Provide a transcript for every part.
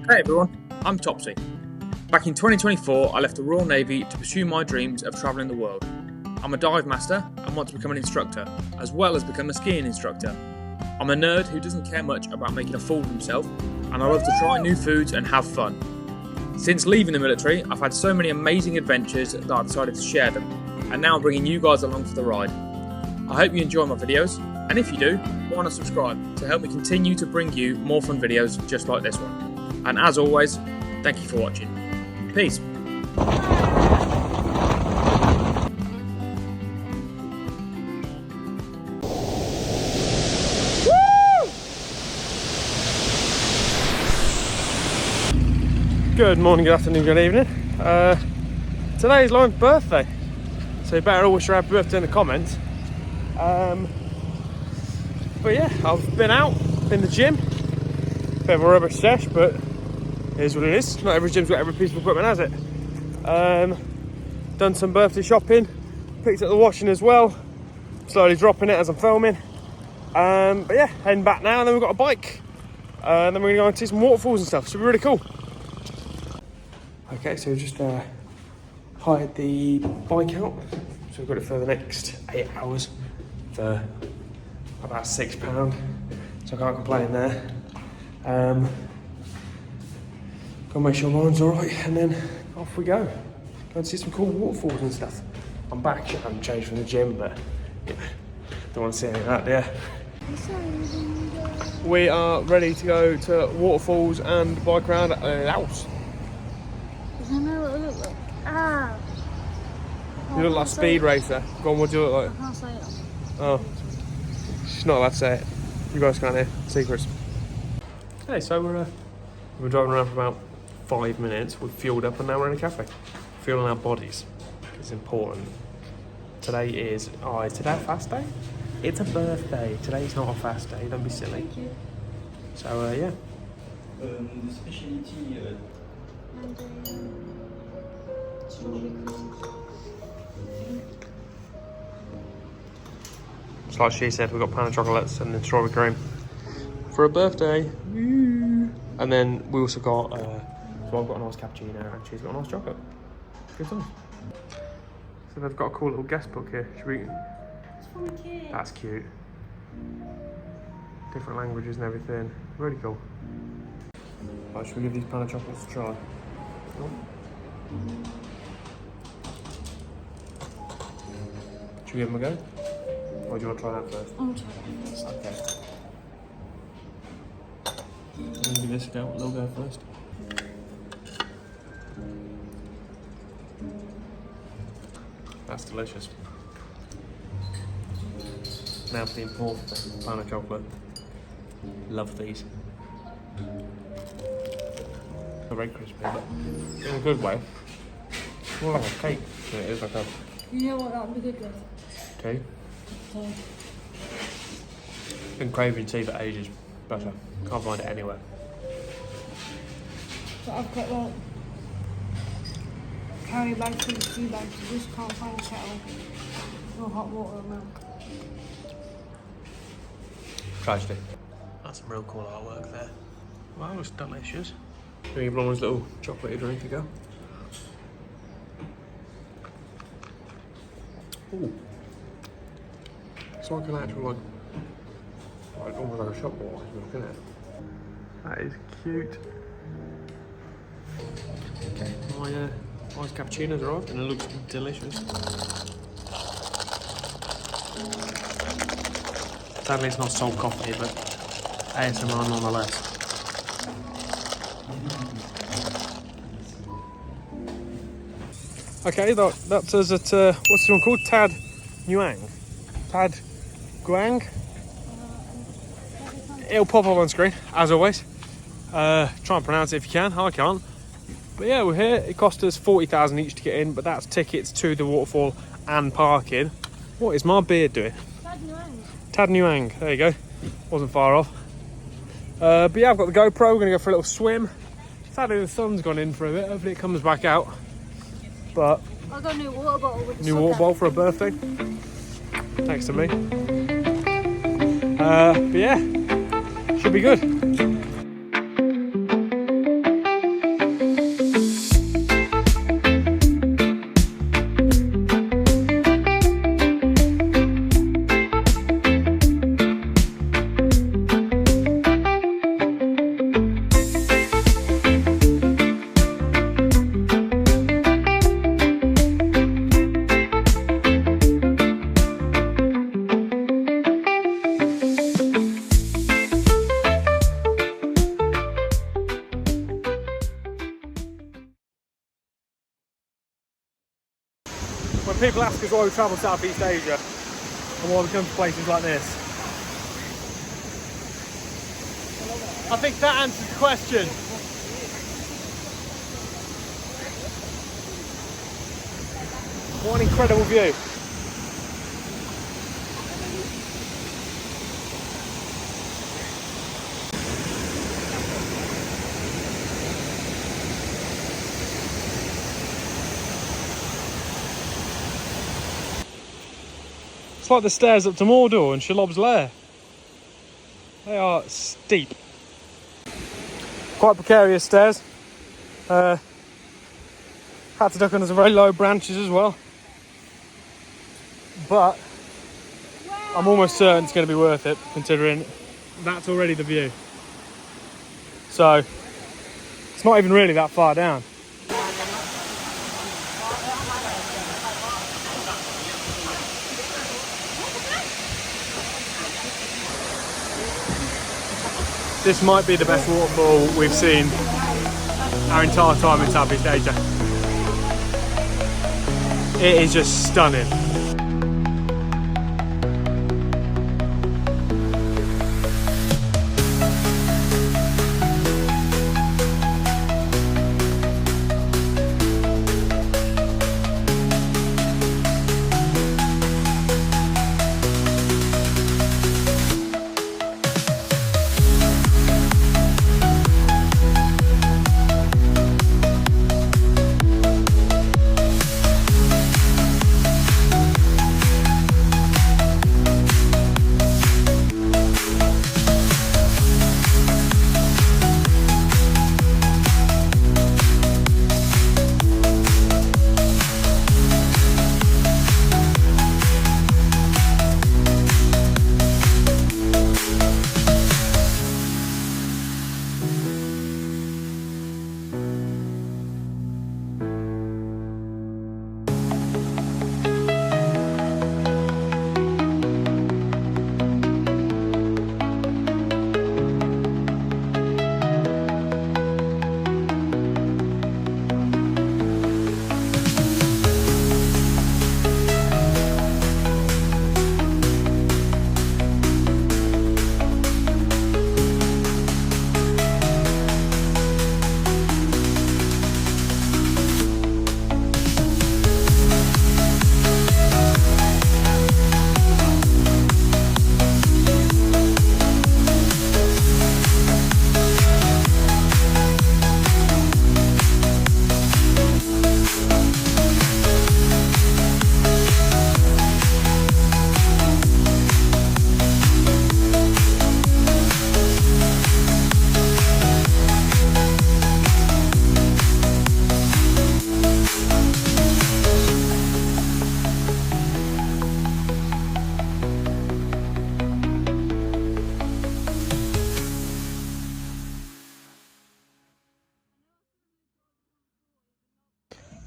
Hey everyone, I'm Topsy. Back in 2024, I left the Royal Navy to pursue my dreams of travelling the world. I'm a dive master and want to become an instructor, as well as become a skiing instructor. I'm a nerd who doesn't care much about making a fool of himself, and I love to try new foods and have fun. Since leaving the military, I've had so many amazing adventures that I've decided to share them, and now I'm bringing you guys along for the ride. I hope you enjoy my videos, and if you do, why not subscribe to help me continue to bring you more fun videos just like this one. And as always, thank you for watching. Peace. Good morning, good afternoon, good evening. Today is Lauren's birthday, so you better all wish her happy birthday in the comments. But yeah, I've been out, been to the gym, bit of a rubbish sesh, but it is what it is. Not every gym's got every piece of equipment, has it? Done some birthday shopping, picked up the washing as well, slowly dropping it as I'm filming. But yeah, heading back now, and then we've got a bike. Then we're gonna go and see some waterfalls and stuff, so it'll be really cool. Okay, so we just hired the bike out, so we've got it for the next 8 hours for about £6, so I can't complain there. Go make sure Lauren's alright, and then off we go. Go and see some cool waterfalls and stuff. I'm back, I haven't changed from the gym, but yeah, don't want to see any of that, do you? We are ready to go to waterfalls and bike around LAOS. I know what it looks like. Ah! You look like a speed racer. Go on, what do you look like? I can't say it. Oh. She's not allowed to say it. You guys can't hear. Secrets. Hey, so we've been driving around for about 5 minutes. We've fueled up and now we're in a cafe. Fueling our bodies. It's important. Today is... Oh, is today a fast day? It's a birthday. Today's not a fast day. Don't be silly. Thank you. So, yeah. The specialty And strawberry cream. It's like she said, we've got pan of chocolates and then strawberry cream for a birthday. Woo. And then we also got, so I've got an ice cappuccino and she's got an ice chocolate. Good times. So they've got a cool little guest book here. Should we? It's for the kids. That's cute. Different languages and everything. Really cool. Right, should we give these pan of chocolates a try? Cool. Should we give them a go? Or do you want to try that first? I'll try that first. Okay. I'm gonna give this a go. They'll go first. That's delicious. Now for the important thing, pan of chocolate. Love these. They're very crispy, but in a good way. It's more like a cake than it is like a You know what that would be good with? tea. So, Been craving tea for ages, but can't find it anywhere. but I've got like carry bags full of tea bags. You just can't find a kettle or hot water or milk. Tragedy. That's some real cool artwork there. Wow, it's delicious. Can we give Lauren's little chocolatey drink a go? Ooh. It's like an actual, like almost like a shop wall, isn't it? That is cute. Okay, my ice cappuccino's arrived and it looks delicious. Sadly, it's not salt coffee, but ASMR nonetheless. Okay, that's us at, what's this one called? Tad Nguyen? Tad Guang? It'll pop up on screen, as always. Try and pronounce it if you can, I can't. But yeah, we're here. It cost us 40,000 each to get in, but that's tickets to the waterfall and parking. What is my beard doing? Tad Nguyen, there you go. Wasn't far off. But yeah, I've got the GoPro, we're gonna go for a little swim. Sadly, the sun's gone in for a bit, hopefully it comes back out. But I got a new water bottle with new water bottle for a birthday. Thanks to me. But yeah, should be good. people ask us why we travel Southeast Asia and why we come to places like this. I think that answers the question. What an incredible view. It's like the stairs up to Mordor and Shelob's Lair. They are steep. Quite precarious stairs. Had to duck under some very low branches as well. But I'm almost certain it's going to be worth it, considering that's already the view. So it's not even really that far down. This might be the best waterfall we've seen our entire time in Southeast Asia. It is just stunning.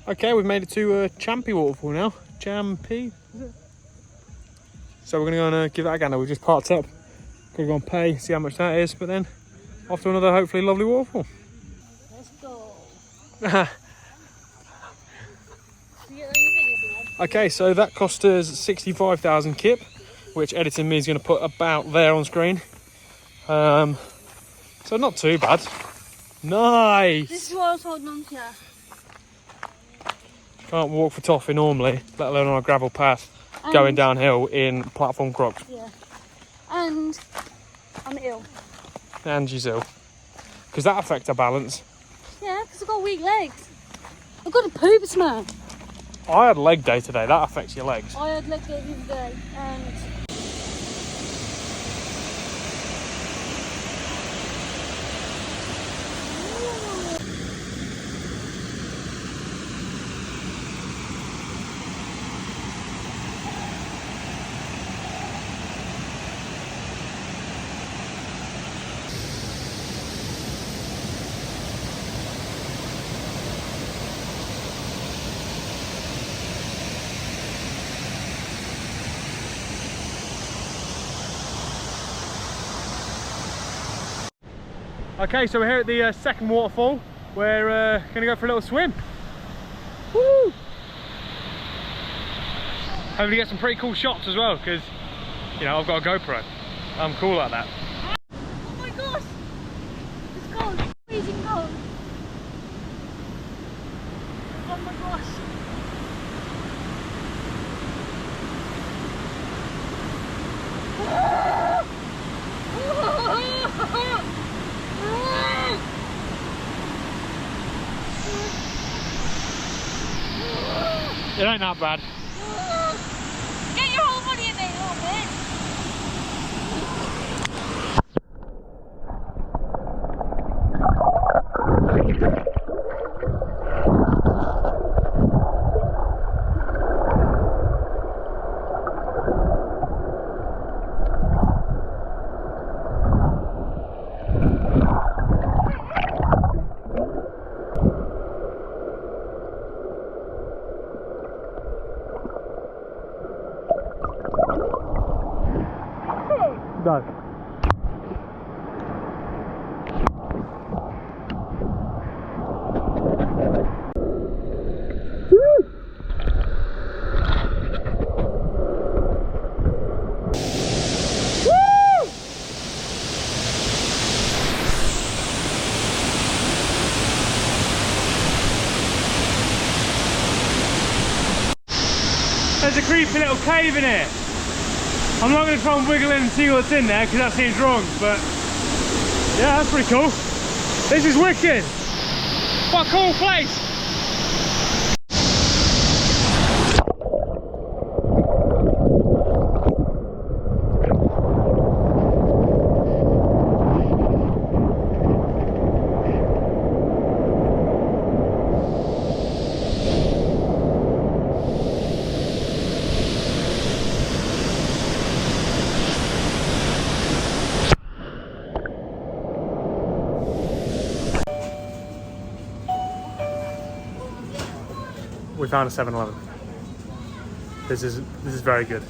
Okay, we've made it to Champi waterfall now. Champi, is it? So we're going to go and give that a gander. We've just parked up. Going to go and pay, see how much that is, but then off to another hopefully lovely waterfall. Let's go. Okay, so that cost us 65,000 kip, which editing me is going to put about there on screen. So not too bad. Nice! This is what I was holding on to. Can't walk for toffee normally, let alone on a gravel path going downhill in platform crocs. Yeah. And I'm ill. And she's ill. Because that affects our balance. Yeah, because I've got weak legs. I've got a poop smell. I had leg day today, that affects your legs. I had leg day the other day and Okay, so we're here at the second waterfall. We're going to go for a little swim. Woo! Hopefully get some pretty cool shots as well, because, you know, I've got a GoPro. I'm cool like that. Oh my gosh! It's cold, it's freezing cold. Oh my gosh. It ain't that bad. Get your whole body in there a little bit. Done. There's a creepy little cave in here. I'm not going to try and wiggle in and see what's in there because that seems wrong, but yeah, that's pretty cool. This is wicked. What a cool place. We found a 7-Eleven. This is very good.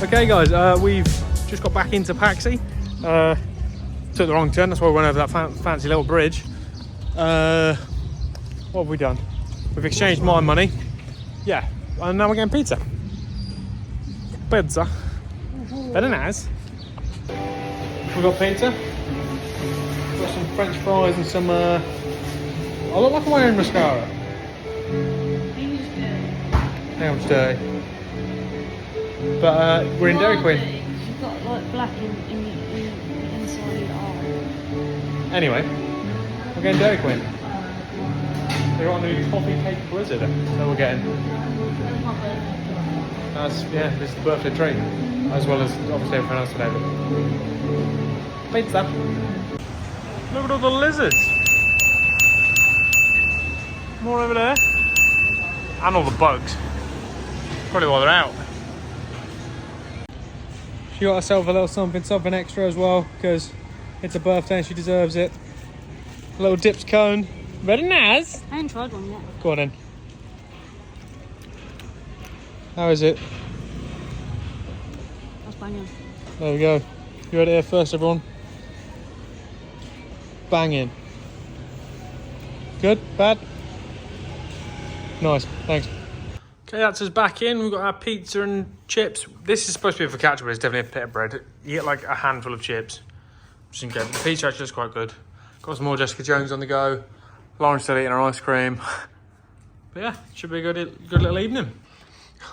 Okay guys, we've just got back into Paxi. Took the wrong turn, that's why we went over that fancy little bridge. What have we done? We've exchanged my money. Yeah, and now we're getting pizza. Pizza. Very nice. We've got pizza. We've got some French fries and some... I look like I'm wearing mascara. Nails dirty. But we're in Dairy Queen. You've got like black in the inside of your eye. Anyway, we're getting Dairy Queen. They got a new coffee cake blizzard that we're getting. Yeah, this is the birthday treat, as well as obviously everything else today. Pizza. Look at all the lizards. More over there. And all the bugs. Probably while they're out. She got herself a little something extra as well, because it's a birthday and she deserves it. A little dips cone. Very nice. I haven't tried one yet. Go on then. How is it? That's banging. There we go. You ready here first, everyone? Banging. Good? Bad? Nice, thanks. Okay, that's us back in. We've got our pizza and chips. This is supposed to be a focaccia, but it's definitely a pita bread. You get like a handful of chips. Just in case. The pizza actually is quite good. Got some more Jessica Jones on the go. Lauren's still eating her ice cream. But yeah, should be a good little evening.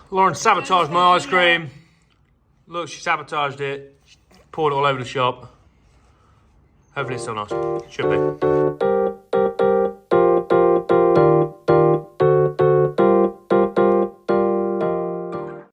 Lauren sabotaged my ice cream. Look, she sabotaged it. She poured it all over the shop. Hopefully it's still nice. Should be.